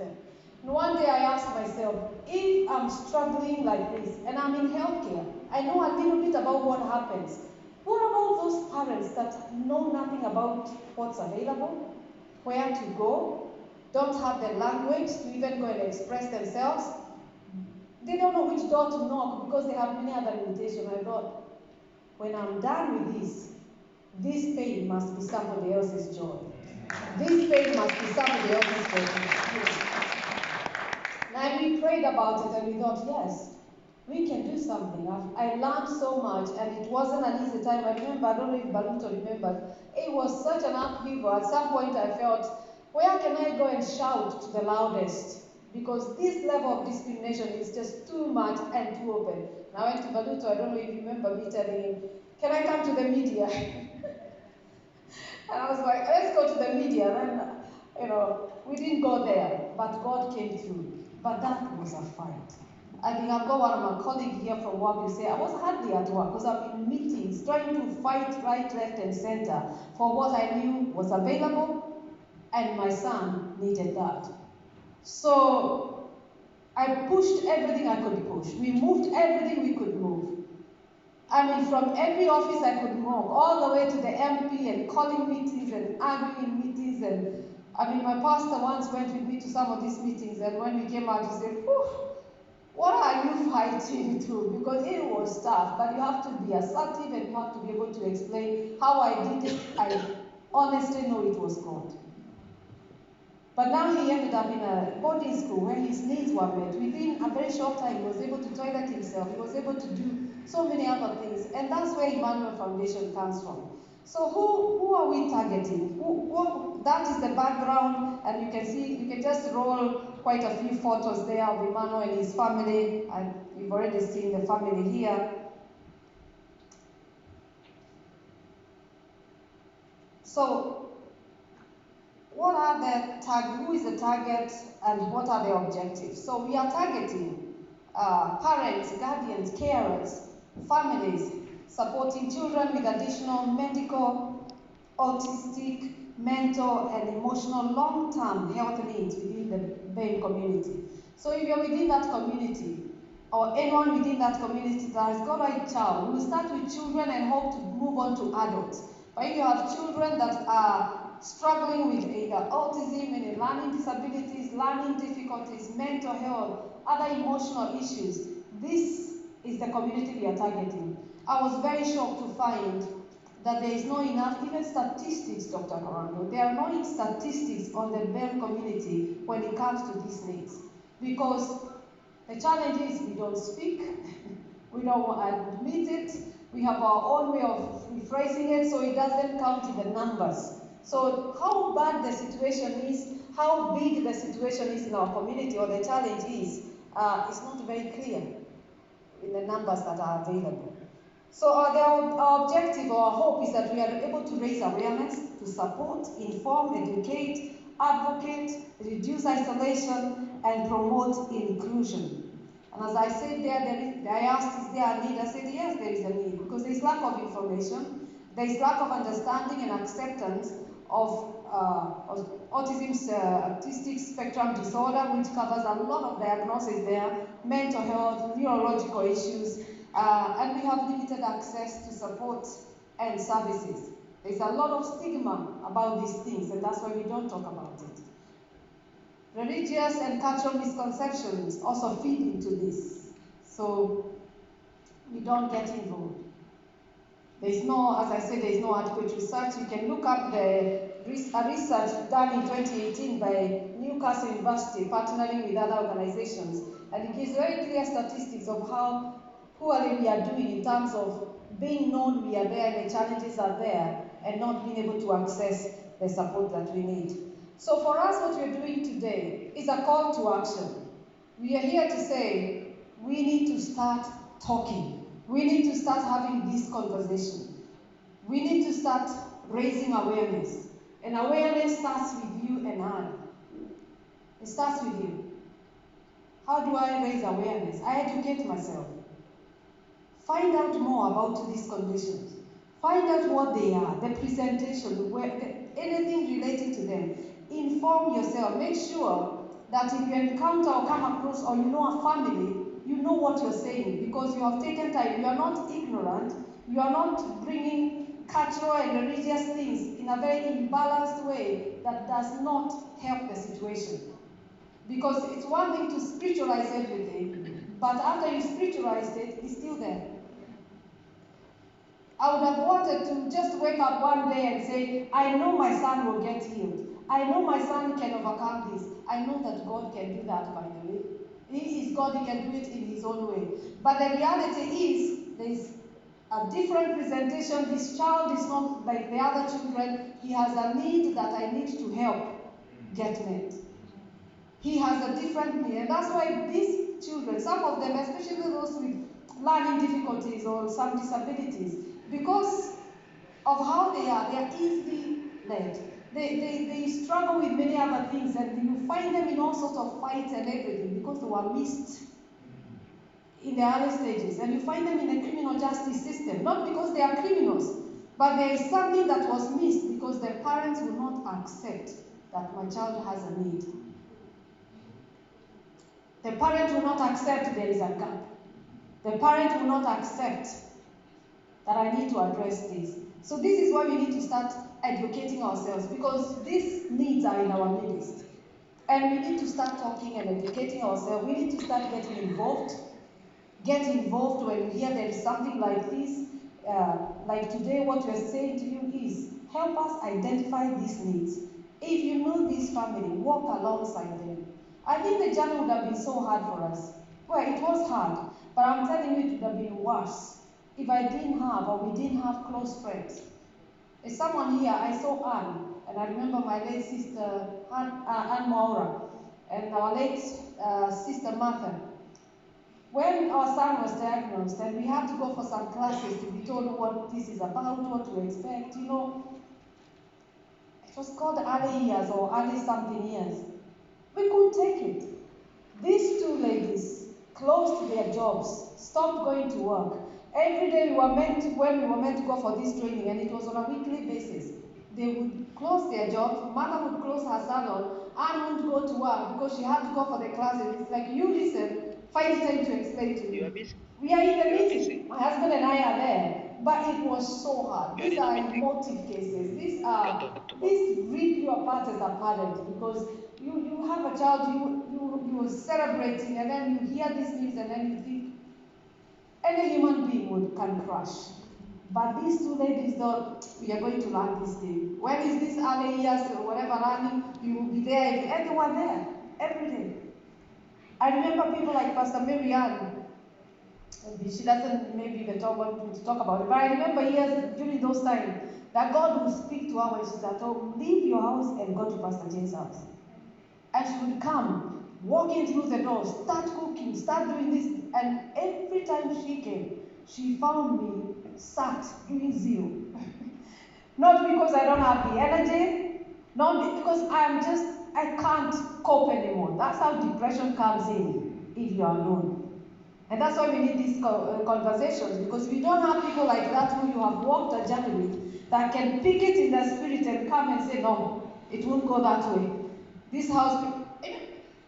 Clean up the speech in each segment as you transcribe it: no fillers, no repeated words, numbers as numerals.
concern. And one day I asked myself, if I'm struggling like this, and I'm in healthcare, I know a little bit about what happens. What about those parents that know nothing about what's available, where to go, don't have the language to even go and express themselves? They don't know which door to knock because they have many other limitations. I thought, when I'm done with this pain must be somebody else's joy. This pain must be somebody else's joy. And we prayed about it and we thought, yes, we can do something. I learned so much, and it wasn't an easy time. I remember, I don't know if Baluto remembers, it was such an upheaval. At some point I felt, where can I go and shout to the loudest? Because this level of discrimination is just too much and too open. And I went to Baluto, I don't know if you remember me telling him, can I come to the media? And I was like, let's go to the media. And we didn't go there, but God came through. But that was a fight. I think I've got one of my colleagues here from work who say, I was hardly at work because I'm in meetings trying to fight right, left, and center for what I knew was available, and my son needed that. So I pushed everything I could push. We moved everything we could move. I mean, from every office I could move, all the way to the MP and calling meetings and arguing meetings. And I mean, my pastor once went with me to some of these meetings, and when we came out, he said, whew, what are you fighting to? Because it was tough, but you have to be assertive and you have to be able to explain how I did it. I honestly know it was God. But now he ended up in a boarding school where his needs were met. Within a very short time, he was able to toilet himself. He was able to do so many other things. And that's where Emmanuel Foundation comes from. So who are we targeting? That is the background, and you can see, you can just roll quite a few photos there of Emmanuel and his family. And you've already seen the family here. So what are who is the target and what are the objectives? So we are targeting parents, guardians, carers, families, supporting children with additional medical, autistic, mental, and emotional long-term health needs within the BAME community. So if you're within that community, or anyone within that community that has got a child, we will start with children and hope to move on to adults. But if you have children that are struggling with either autism, and learning disabilities, learning difficulties, mental health, other emotional issues, this is the community we are targeting. I was very shocked to find that there is not enough, even statistics, Dr. Corando, there are no statistics on the BAME community when it comes to these needs. Because the challenge is we don't speak, we don't admit it, we have our own way of rephrasing it, so it doesn't count in the numbers. So how bad the situation is, how big the situation is in our community, or the challenge is not very clear in the numbers that are available. So our objective or our hope is that we are able to raise awareness, to support, inform, educate, advocate, reduce isolation, and promote inclusion. And as I said I asked, is there a need? I said, yes, there is a need, because there is lack of information, there is lack of understanding and acceptance of autistic spectrum disorder, which covers a lot of diagnoses there, mental health, neurological issues, and we have limited access to support and services. There's a lot of stigma about these things, and that's why we don't talk about it. Religious and cultural misconceptions also feed into this, so we don't get involved. There's no, as I said, there's no adequate research. You can look up a research done in 2018 by Newcastle University, partnering with other organizations, and it gives very clear statistics of how poorly we are doing in terms of being known we are there and the challenges are there, and not being able to access the support that we need. So for us, what we're doing today is a call to action. We are here to say, we need to start talking. We need to start having this conversation. We need to start raising awareness. And awareness starts with you and I. It starts with you. How do I raise awareness? I educate myself. Find out more about these conditions. Find out what they are, the presentation, anything relating to them. Inform yourself. Make sure that if you encounter or come across or you know a family, you know what you're saying because you have taken time. You are not ignorant. You are not bringing cultural and religious things in a very imbalanced way that does not help the situation. Because it's one thing to spiritualize everything, but after you spiritualized it, it's still there. I would have wanted to just wake up one day and say, I know my son will get healed. I know my son can overcome this. I know that God can do that, by the way. He is God, he can do it in his own way. But the reality is, there's a different presentation. This child is not like the other children. He has a need that I need to help get met. He has a different need. And that's why these children, some of them, especially those with learning difficulties or some disabilities, because of how they are easily led. They struggle with many other things, and you find them in all sorts of fights and everything because they were missed in the early stages. And you find them in the criminal justice system, not because they are criminals, but there is something that was missed because their parents will not accept that my child has a need. The parent will not accept there is a gap. The parent will not accept that I need to address this. So this is why we need to start educating ourselves, because these needs are in our midst. And we need to start talking and educating ourselves. We need to start getting involved. Get involved when you hear there is something like this. Like today, what we're saying to you is, help us identify these needs. If you know this family, walk alongside them. I think the journey would have been so hard for us. Well, it was hard, but I'm telling you, it would have been worse if I didn't have, or we didn't have close friends. There's someone here, I saw Anne, and I remember my late sister, Anne Maura, and our late sister Martha. When our son was diagnosed, and we had to go for some classes to be told what this is about, what to expect, you know, it was called early years or early something years. We couldn't take it. These two ladies closed their jobs, stopped going to work. Every day when we were meant to go for this training, and it was on a weekly basis, they would close their jobs, mother would close her salon, Anne wouldn't go to work because she had to go for the classes. It's like, you listen, find time to explain to me. We are in the meeting. My husband and I are there. But it was so hard. These are emotive cases. These rip you apart as a parent, because you have a child, you are celebrating, and then you hear this news, and then you think any human being can crash. But these two ladies thought, we are going to learn this thing. When is this early years or whatever running, you will be there, and they were there every day. I remember people like Pastor Marianne. She doesn't maybe even want to talk about it, but I remember years during those times that God would speak to her when she's at home, leave your house and go to Pastor Jane's house. And she would come, walking through the door, start cooking, start doing this, and every time she came, she found me sat doing zero. Not because I don't have the energy, not because I can't cope anymore. That's how depression comes in if you are alone. And that's why we need these conversations, because we don't have people like that who you have walked a journey with that can pick it in the spirit and come and say, no, it won't go that way. This house,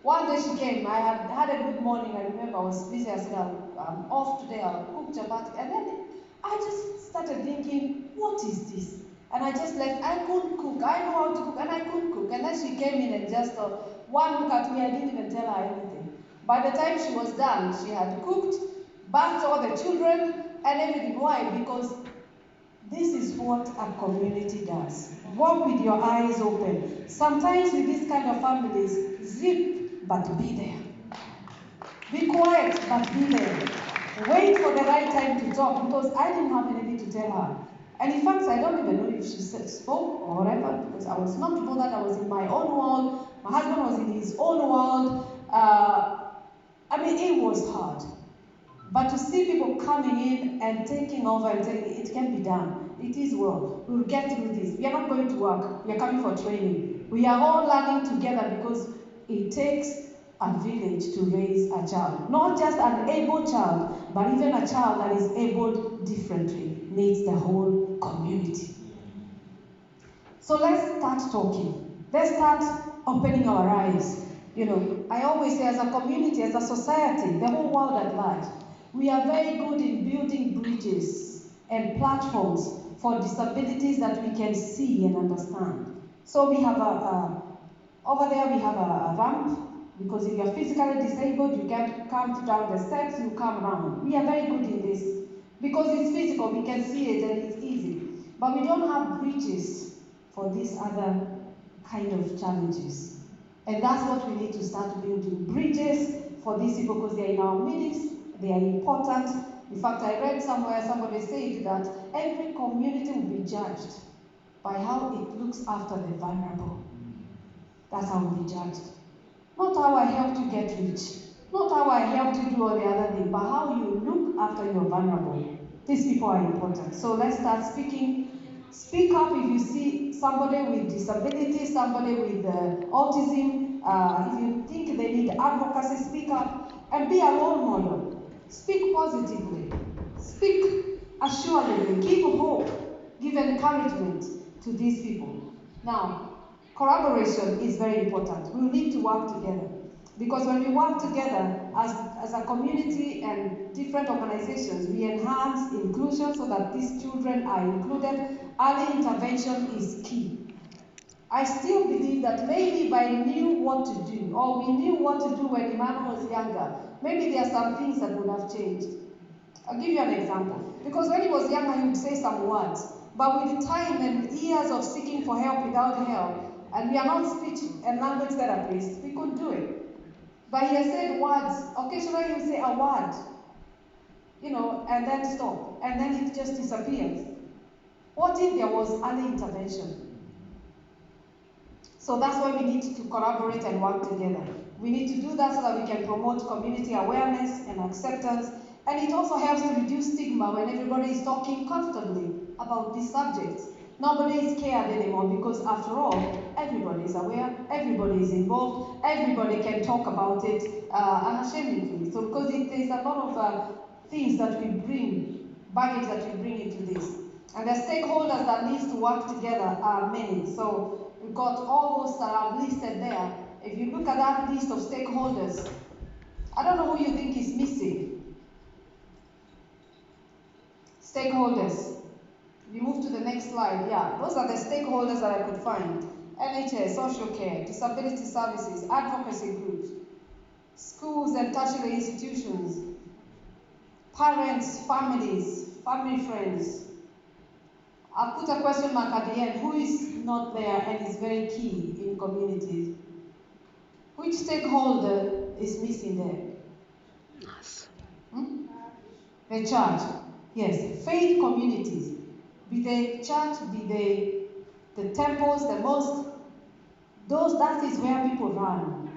one day she came, I had a good morning, I remember I was busy, I said, I'm off today, I'll cook chapati. And then I just started thinking, what is this? And I just left, I couldn't cook, I know how to cook, and I couldn't cook. And then she came in and just one look at me, I didn't even tell her anything. By the time she was done, she had cooked, bathed all the children, and everything. Why? Because this is what a community does. Walk with your eyes open. Sometimes with this kind of families, zip, but be there. Be quiet, but be there. Wait for the right time to talk, because I didn't have anything to tell her. And in fact, I don't even know if she spoke or whatever, because I was not bothered. I was in my own world. My husband was in his own world. It was hard. But to see people coming in and taking over and saying, it can be done. It is well. We'll get through this. We are not going to work. We are coming for training. We are all learning together, because it takes a village to raise a child. Not just an able child, but even a child that is abled differently needs the whole community. So let's start talking. Let's start opening our eyes. You know, I always say as a community, as a society, the whole world at large, we are very good in building bridges and platforms for disabilities that we can see and understand. So we have over there we have a ramp, because if you're physically disabled, you can't come down the steps, you come around. We are very good in this, because it's physical, we can see it and it's easy. But we don't have bridges for these other kind of challenges. And that's what we need to start building, bridges for these people, because they're in our midst, they are important. In fact, I read somewhere somebody said that every community will be judged by how it looks after the vulnerable. That's how we'll be judged. Not how I helped you get rich, not how I helped you do all the other things, but how you look after your vulnerable. These people are important. So let's start speaking. Speak up if you see somebody with disability, somebody with autism. If you think they need advocacy, speak up and be a role model. Speak positively. Speak assuredly. Give hope. Give encouragement to these people. Now, collaboration is very important. We need to work together. Because when we work together as a community and different organizations, we enhance inclusion so that these children are included. Early intervention is key. I still believe that maybe if I knew what to do, or we knew what to do when Emmanuel was younger, maybe there are some things that would have changed. I'll give you an example. Because when he was younger, he would say some words. But with time and years of seeking for help without help, and we are not speech and language therapists, we could do it. But he has said words. Occasionally he will say a word, you know, and then stop, and then it just disappears. What if there was early intervention? So that's why we need to collaborate and work together. We need to do that so that we can promote community awareness and acceptance, and it also helps to reduce stigma when everybody is talking comfortably about these subjects. Nobody is scared anymore, because after all, everybody is aware, everybody is involved, everybody can talk about it unashamedly. So because there's a lot of things that we bring, baggage that we bring into this. And the stakeholders that needs to work together are many. So we've got all those that are listed there. If you look at that list of stakeholders, I don't know who you think is missing. Stakeholders. We move to the next slide. Yeah, those are the stakeholders that I could find. NHS, social care, disability services, advocacy groups, schools and tertiary institutions, parents, families, family friends. I'll put a question mark at the end. Who is not there and is very key in communities? Which stakeholder is missing there? Us. The church. Yes, faith communities. Be they church, be they the temples, the mosque, that is where people run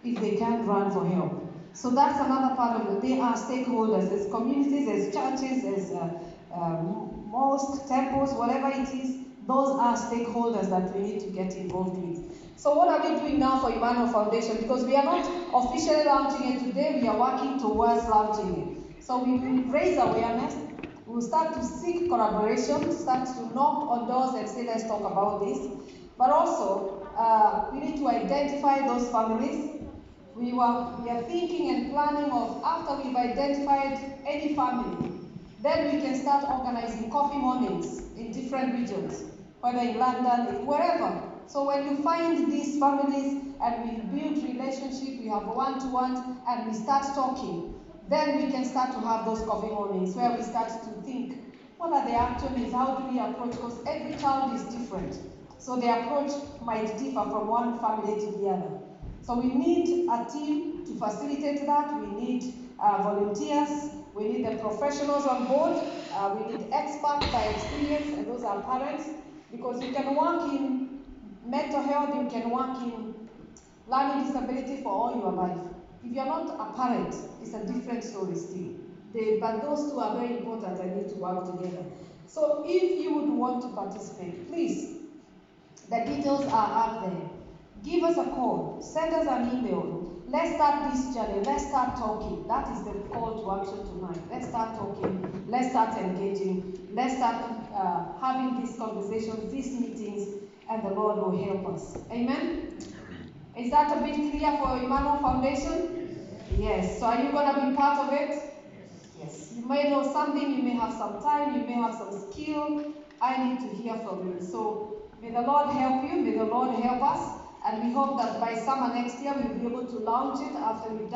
if they can't run for help. So that's another part of it. They are stakeholders, as communities, as churches, as mosques, temples, whatever it is. Those are stakeholders that we need to get involved with. So what are we doing now for Emmanuel Foundation? Because we are not officially launching it today, we are working towards launching it. So we will raise awareness. We'll start to seek collaboration, start to knock on doors and say, let's talk about this. But also, we need to identify those families. We are thinking and planning of, after we've identified any family, then we can start organizing coffee mornings in different regions, whether in London, wherever. So when you find these families and we build relationship, we have one-to-one, and we start talking, then we can start to have those coffee mornings where we start to think, what are the actual needs? How do we approach? Because every child is different. So the approach might differ from one family to the other. So we need a team to facilitate that. We need volunteers. We need the professionals on board. We need experts by experience, and those are parents. Because you can work in mental health, you can work in learning disability for all your life. If you're not a parent, it's a different story still. But those two are very important and need to work together. So if you would want to participate, please, the details are up there. Give us a call, send us an email. Let's start this journey, let's start talking. That is the call to action tonight. Let's start talking, let's start engaging, let's start having these conversations, these meetings, and the Lord will help us. Amen? Is that a bit clear for Emmanuel Foundation? Yes. So are you going to be part of it? Yes. You may know something, you may have some time, you may have some skill. I need to hear from you. So may the Lord help you, may the Lord help us, and we hope that by summer next year we'll be able to launch it after we've done